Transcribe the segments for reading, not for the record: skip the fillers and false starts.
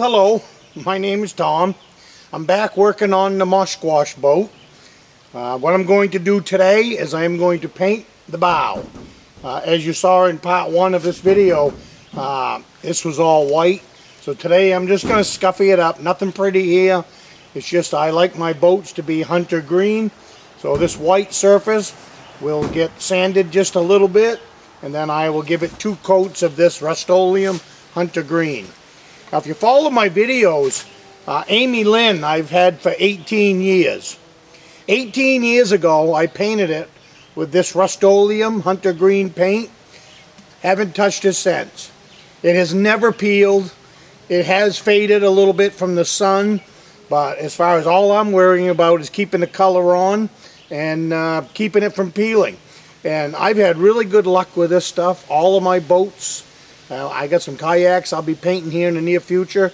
hello. My name is Tom. I'm back working on the mush squash boat. What I'm going to do today is I am going to paint the bow. As you saw in part 1 of this video, this was all white. So today I'm just going to scuffy it up. Nothing pretty here. It's just I like my boats to be hunter green. So this white surface will get sanded just a little bit, and then I will give it 2 coats of this Rust-Oleum hunter green. Now if you follow my videos, Amy Lynn I've had for 18 years. 18 years ago I painted it with this Rust-Oleum hunter green paint. Haven't touched it since. It has never peeled. It has faded a little bit from the sun, but as far as all I'm worrying about is keeping the color on and keeping it from peeling. And I've had really good luck with this stuff. All of my boats, I got some kayaks I'll be painting here in the near future.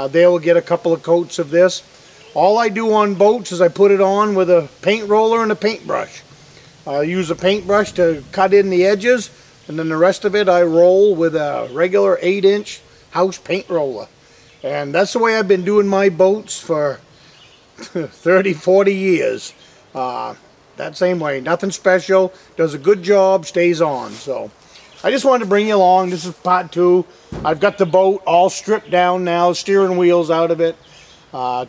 They will get a couple of coats of this. All I do on boats is I put it on with a paint roller and a paintbrush. I use a paintbrush to cut in the edges, and then the rest of it I roll with a regular 8-inch house paint roller. And that's the way I've been doing my boats for 30, 40 years. That same way, nothing special, does a good job, stays on. So I just wanted to bring you along. This is part 2. I've got the boat all stripped down now, steering wheels out of it.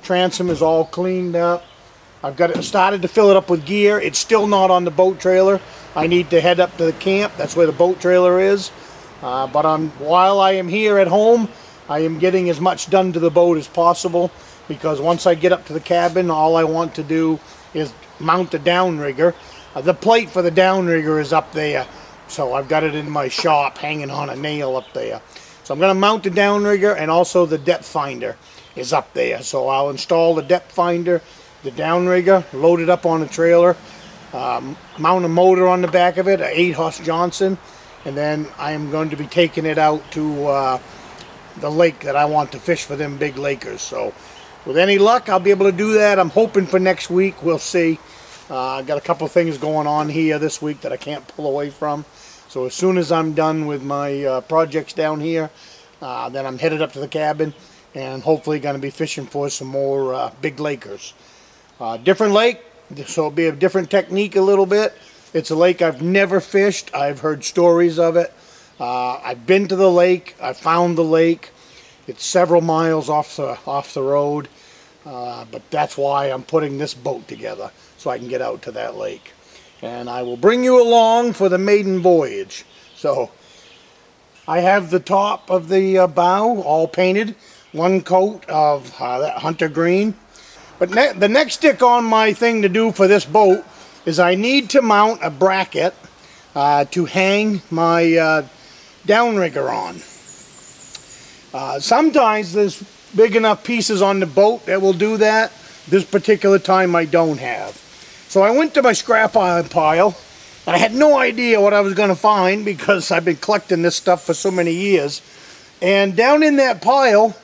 Transom is all cleaned up. I've got it started to fill it up with gear. It's still not on the boat trailer. I need to head up to the camp. That's where the boat trailer is. But while I am here at home, I am getting as much done to the boat as possible, because once I get up to the cabin, all I want to do is mount the downrigger. The plate for the downrigger is up there, so I've got it in my shop hanging on a nail up there. So I'm going to mount the downrigger, and also the depth finder is up there. So I'll install the depth finder, the downrigger, load it up on a trailer, mount a motor on the back of it, an 8-horse Johnson, and then I am going to be taking it out to the lake that I want to fish for them big lakers. So with any luck, I'll be able to do that. I'm hoping for next week. We'll see. I've got a couple of things going on here this week that I can't pull away from. So as soon as I'm done with my projects down here, then I'm headed up to the cabin and hopefully going to be fishing for some more big lakers. Different lake, so it'll be a different technique a little bit. It's a lake I've never fished. I've heard stories of it. I've been to the lake. I found the lake. It's several miles off the road, but that's why I'm putting this boat together, so I can get out to that lake. And I will bring you along for the maiden voyage. So I have the top of the bow all painted, 1 coat of that hunter green. But the next stick on my thing to do for this boat is I need to mount a bracket to hang my downrigger on. Sometimes there's big enough pieces on the boat that will do that. This particular time I don't have. So I went to my scrap iron pile, and I had no idea what I was going to find because I've been collecting this stuff for so many years. And down in that pile,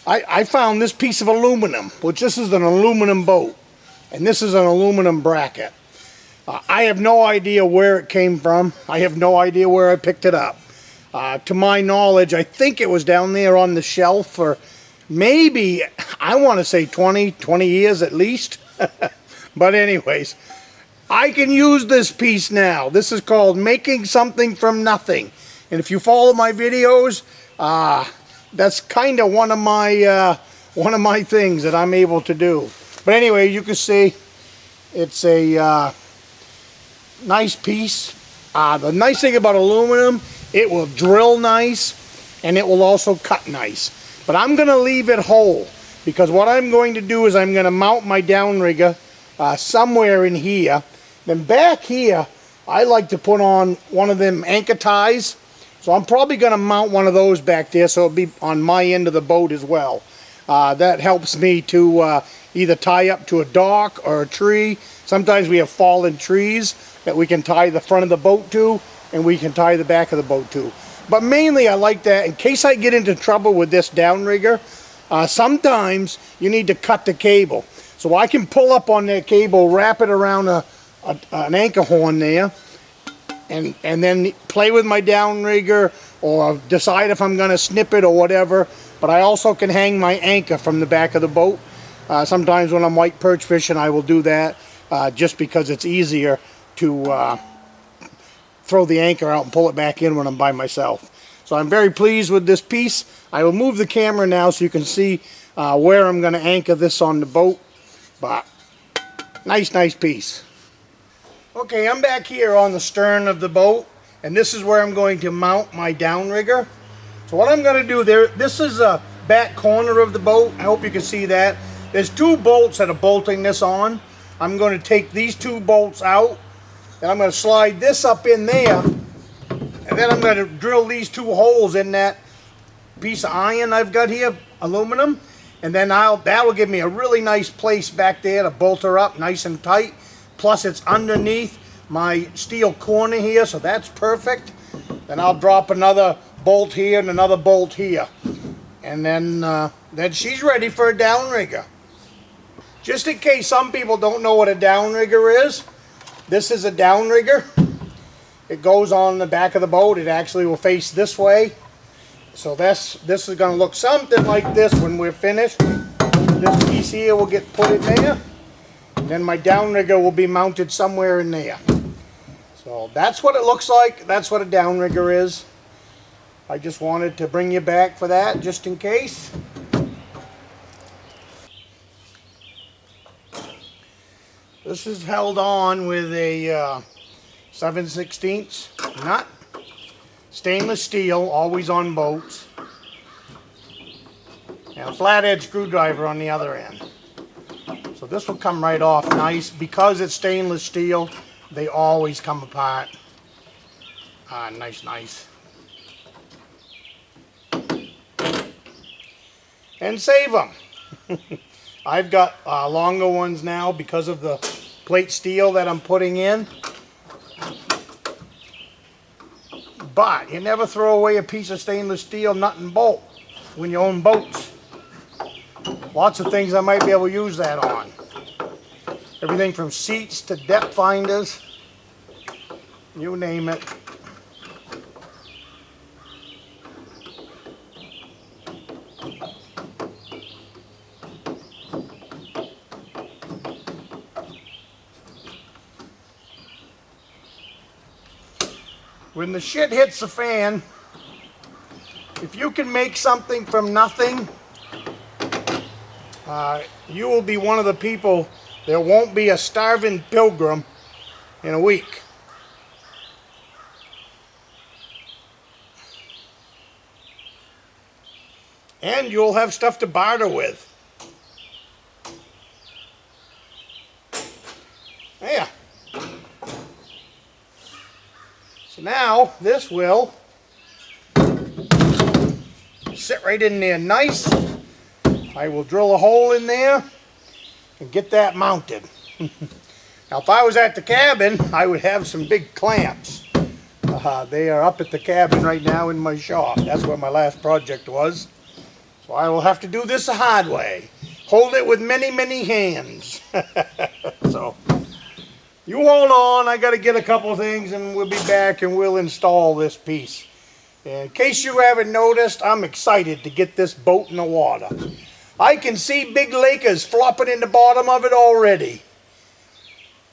I found this piece of aluminum, which this is an aluminum boat, and this is an aluminum bracket. I have no idea where it came from. I have no idea where I picked it up. To my knowledge, I think it was down there on the shelf for maybe, I want to say 20 years at least. But anyways, I can use this piece now. This is called making something from nothing. And if you follow my videos, that's kind of one of my things that I'm able to do. But anyway, you can see it's a nice piece. The nice thing about aluminum, it will drill nice, and it will also cut nice. But I'm going to leave it whole, because what I'm going to do is I'm going to mount my downrigger somewhere in here. Then back here, I like to put on one of them anchor ties. So I'm probably going to mount one of those back there, so it'll be on my end of the boat as well. That helps me to either tie up to a dock or a tree. Sometimes we have fallen trees that we can tie the front of the boat to, and we can tie the back of the boat to. But mainly I like that in case I get into trouble with this downrigger. Sometimes you need to cut the cable. So I can pull up on that cable, wrap it around an anchor horn there, and then play with my downrigger, or decide if I'm going to snip it or whatever. but I also can hang my anchor from the back of the boat. Sometimes when I'm white perch fishing, I will do that just because it's easier to throw the anchor out and pull it back in when I'm by myself. So I'm very pleased with this piece. I will move the camera now so you can see where I'm going to anchor this on the boat. But nice piece. Okay, I'm back here on the stern of the boat, and this is where I'm going to mount my downrigger. So what I'm going to do there, this is a back corner of the boat. I hope you can see that. There's 2 bolts that are bolting this on. I'm going to take these 2 bolts out, and I'm going to slide this up in there, and then I'm going to drill these 2 holes in that piece of iron I've got here, aluminum, and then that will give me a really nice place back there to bolt her up nice and tight. Plus it's underneath my steel corner here, so that's perfect. Then I'll drop another bolt here and another bolt here, and then she's ready for a downrigger. Just in case some people don't know what a downrigger is, this is a downrigger. It goes on the back of the boat. It actually will face this way. So this is going to look something like this when we're finished. This piece here will get put in there. And then my downrigger will be mounted somewhere in there. So that's what it looks like. That's what a downrigger is. I just wanted to bring you back for that, just in case. This is held on with a 7/16 nut. Stainless steel, always on boats. And a flathead screwdriver on the other end. So this will come right off nice. Because it's stainless steel, they always come apart. Nice. And save them. I've got longer ones now because of the plate steel that I'm putting in. But you never throw away a piece of stainless steel nut and bolt when you own boats. Lots of things I might be able to use that on. Everything from seats to depth finders. You name it. When the shit hits the fan, if you can make something from nothing, you will be one of the people. There won't be a starving pilgrim in a week. And you'll have stuff to barter with. Yeah. So now this will sit right in there nice. I will drill a hole in there and get that mounted. Now if I was at the cabin, I would have some big clamps. They are up at the cabin right now in my shop. That's where my last project was. So I will have to do this the hard way. Hold it with many hands. So you hold on, I got to get a couple things and we'll be back and we'll install this piece. In case you haven't noticed, I'm excited to get this boat in the water. I can see big lakers flopping in the bottom of it already,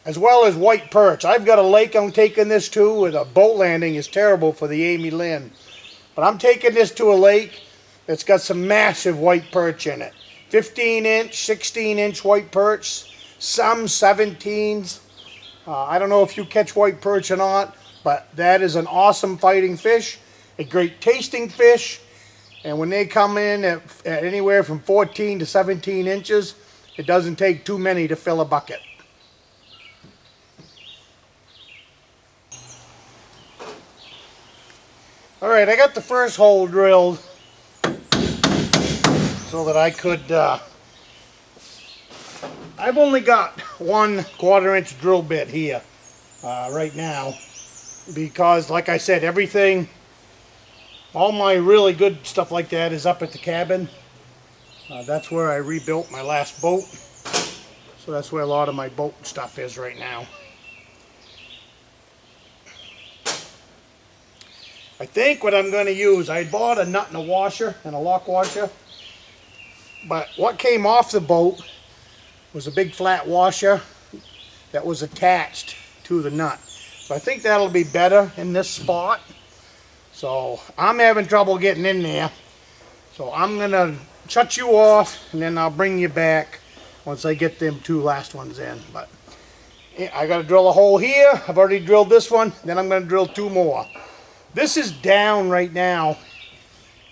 as well as white perch. I've got a lake I'm taking this to, and a boat landing is terrible for the Amy Lynn. But I'm taking this to a lake that's got some massive white perch in it. 15-inch, 16-inch white perch, some 17s. I don't know if you catch white perch or not, but that is an awesome fighting fish, a great tasting fish, and when they come in at anywhere from 14 to 17 inches, it doesn't take too many to fill a bucket. All right, I got the first hole drilled so that I could, I've only got 1/4 inch drill bit here right now because, like I said, everything, all my really good stuff like that is up at the cabin. That's where I rebuilt my last boat. So that's where a lot of my boat stuff is right now. I think what I'm going to use, I bought a nut and a washer and a lock washer, but what came off the boat was a big flat washer that was attached to the nut. So I think that'll be better in this spot. So I'm having trouble getting in there. So I'm going to shut you off and then I'll bring you back once I get them 2 last ones in. But I got to drill a hole here. I've already drilled this one. Then I'm going to drill 2 more. This is down right now.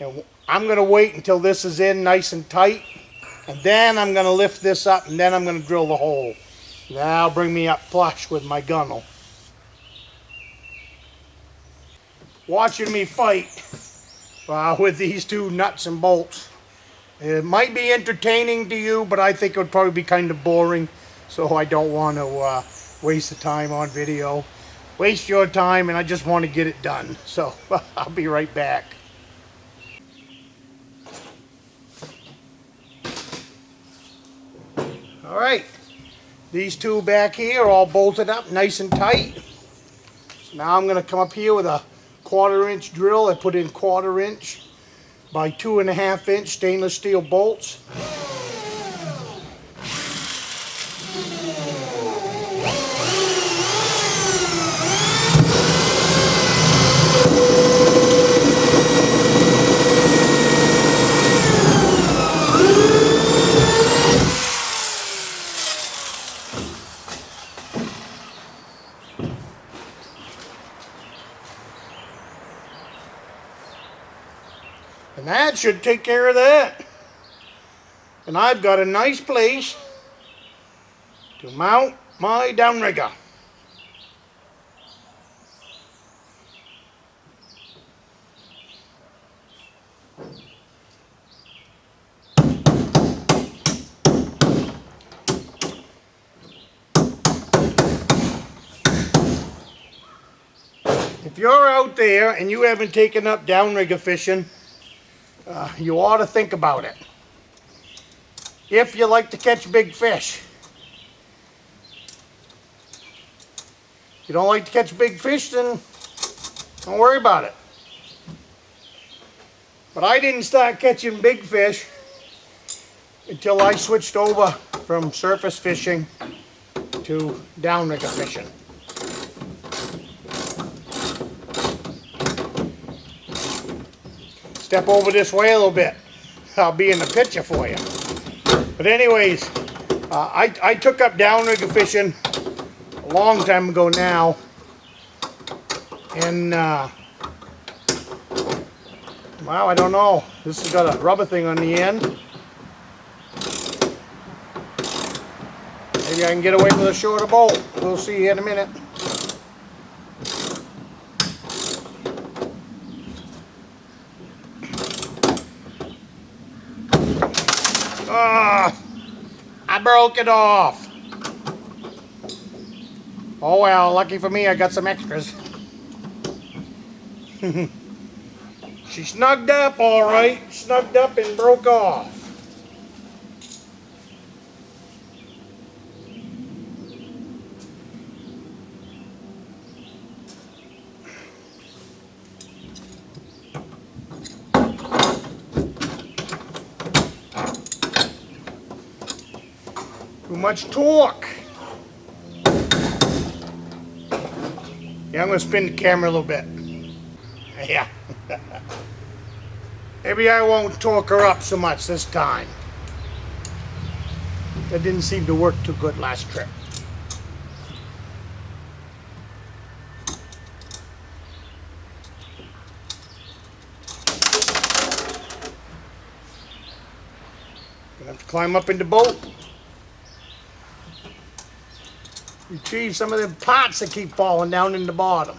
And I'm going to wait until this is in nice and tight. And then I'm going to lift this up and then I'm going to drill the hole. Now bring me up flush with my gunnel. Watching me fight with these 2 nuts and bolts. It might be entertaining to you, but I think it would probably be kind of boring. So I don't want to waste the time on video. Waste your time, and I just want to get it done. So I'll be right back. All right. These 2 back here are all bolted up nice and tight. So now I'm going to come up here with a 1/4 inch drill. I put in 1/4 inch by 2.5 inch stainless steel bolts. And that should take care of that. And I've got a nice place to mount my downrigger. If you're out there and you haven't taken up downrigger fishing, you ought to think about it. If you like to catch big fish. If you don't like to catch big fish, then don't worry about it. But I didn't start catching big fish until I switched over from surface fishing to downrigger fishing. Step over this way a little bit. I'll be in the picture for you. But anyways, I took up downrigger fishing a long time ago now. And, well, I don't know. This has got a rubber thing on the end. Maybe I can get away with a shorter bolt. We'll see in a minute. I broke it off. Oh well, lucky for me I got some extras. She snugged up all right, snugged up and broke off. Too much torque. Yeah, I'm going to spin the camera a little bit. Yeah. Maybe I won't torque her up so much this time. That didn't seem to work too good last trip. Gonna have to climb up in the boat. Retrieve some of them pots that keep falling down in the bottom.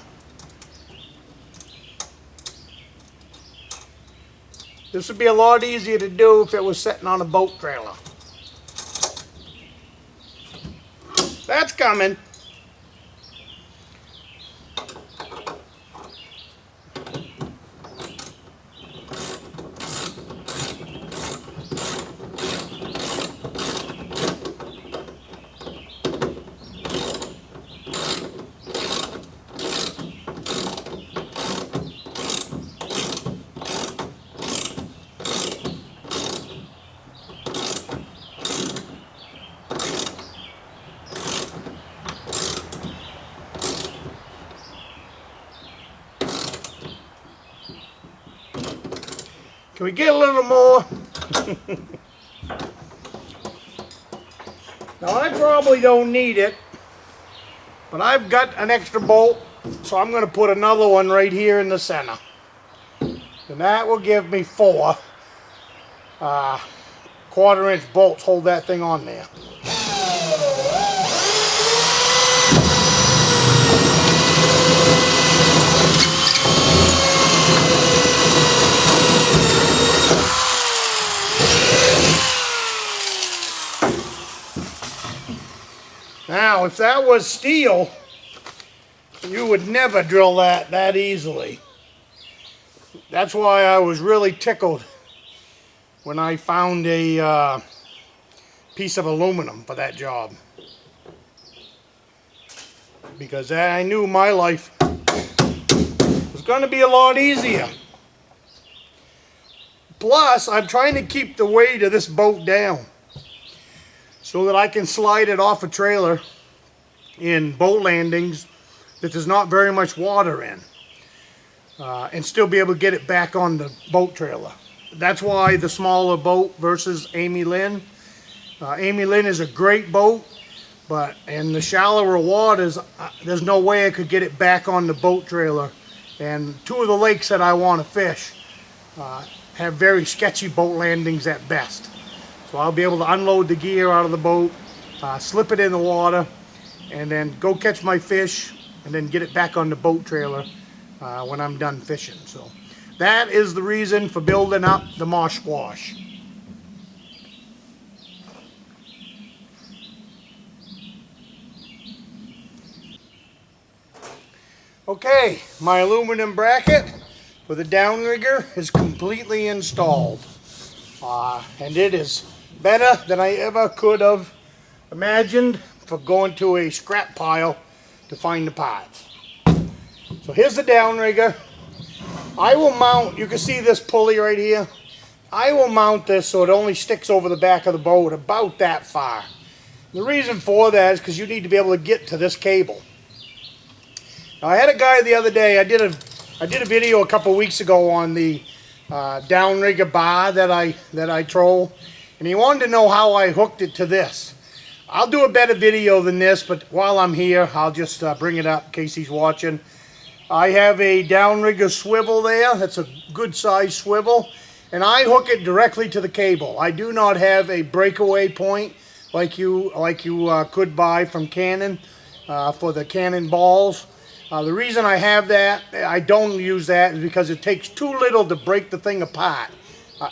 This would be a lot easier to do if it was sitting on a boat trailer. That's coming. Can we get a little more? Now I probably don't need it, but I've got an extra bolt, so I'm going to put another one right here in the center. And that will give me 4 1/4-inch bolts. Hold that thing on there. Now, if that was steel, you would never drill that easily. That's why I was really tickled when I found a piece of aluminum for that job. Because I knew my life was going to be a lot easier. Plus, I'm trying to keep the weight of this boat down so that I can slide it off a trailer in boat landings that there's not very much water in, and still be able to get it back on the boat trailer. That's why the smaller boat versus Amy Lynn. Amy Lynn is a great boat, but in the shallower waters, there's no way I could get it back on the boat trailer. And 2 of the lakes that I want to fish have very sketchy boat landings at best. So I'll be able to unload the gear out of the boat, slip it in the water, and then go catch my fish, and then get it back on the boat trailer when I'm done fishing. So that is the reason for building up the mosh squash. Okay, my aluminum bracket for the downrigger is completely installed. And it is better than I ever could have imagined for going to a scrap pile to find the parts. So here's the downrigger. I will mount, you can see this pulley right here. I will mount this so it only sticks over the back of the boat about that far. The reason for that is because you need to be able to get to this cable. Now, I had a guy the other day, I did a video a couple weeks ago on the downrigger bar that I troll, and he wanted to know how I hooked it to this. I'll do a better video than this, but while I'm here, I'll just bring it up in case he's watching. I have a downrigger swivel there. That's a good size swivel, and I hook it directly to the cable. I do not have a breakaway point like you could buy from Canon for the Canon balls. The reason I have that, I don't use that, is because it takes too little to break the thing apart.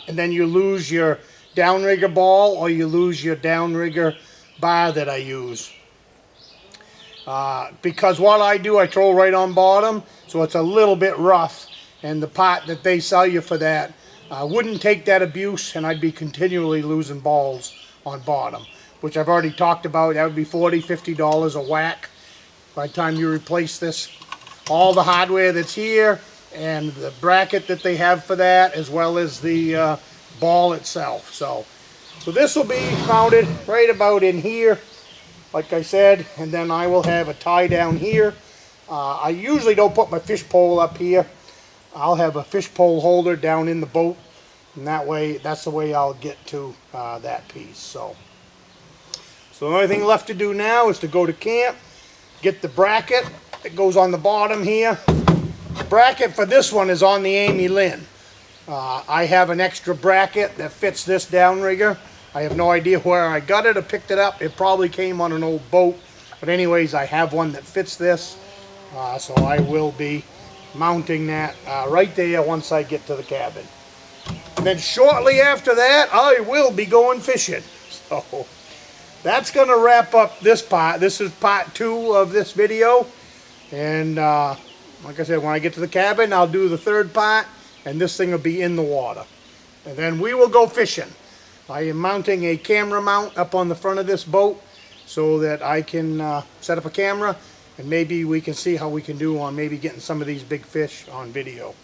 And then you lose your downrigger ball, or you lose your downrigger bar that I use. Because what I do, I troll right on bottom, so it's a little bit rough. And the part that they sell you for that wouldn't take that abuse, and I'd be continually losing balls on bottom, which I've already talked about. That would be $40, $50 a whack. By the time you replace this, all the hardware that's here and the bracket that they have for that, as well as the ball itself. So this will be mounted right about in here, like I said, and then I will have a tie down here. I usually don't put my fish pole up here. I'll have a fish pole holder down in the boat, and that way, that's the way I'll get to that piece. So the only thing left to do now is to go to camp, get the bracket that goes on the bottom here. The bracket for this one is on the Amy Lynn. I have an extra bracket that fits this downrigger. I have no idea where I got it or picked it up. It probably came on an old boat. But anyways, I have one that fits this. So I will be mounting that right there once I get to the cabin. And then shortly after that, I will be going fishing. So that's going to wrap up this part. This is part 2 of this video. And like I said, when I get to the cabin, I'll do the 3rd part. And this thing will be in the water. And then we will go fishing. I am mounting a camera mount up on the front of this boat so that I can set up a camera. And maybe we can see how we can do on maybe getting some of these big fish on video.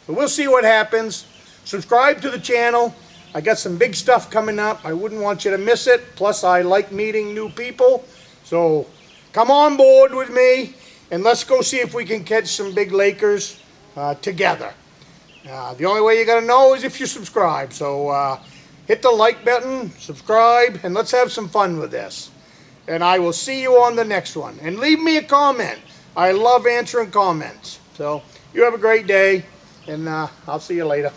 So we'll see what happens. Subscribe to the channel. I got some big stuff coming up. I wouldn't want you to miss it. Plus, I like meeting new people. So come on board with me, and let's go see if we can catch some big lakers together. The only way you're going to know is if you subscribe. So hit the like button, subscribe, and let's have some fun with this. And I will see you on the next one. And leave me a comment. I love answering comments. So you have a great day, and I'll see you later.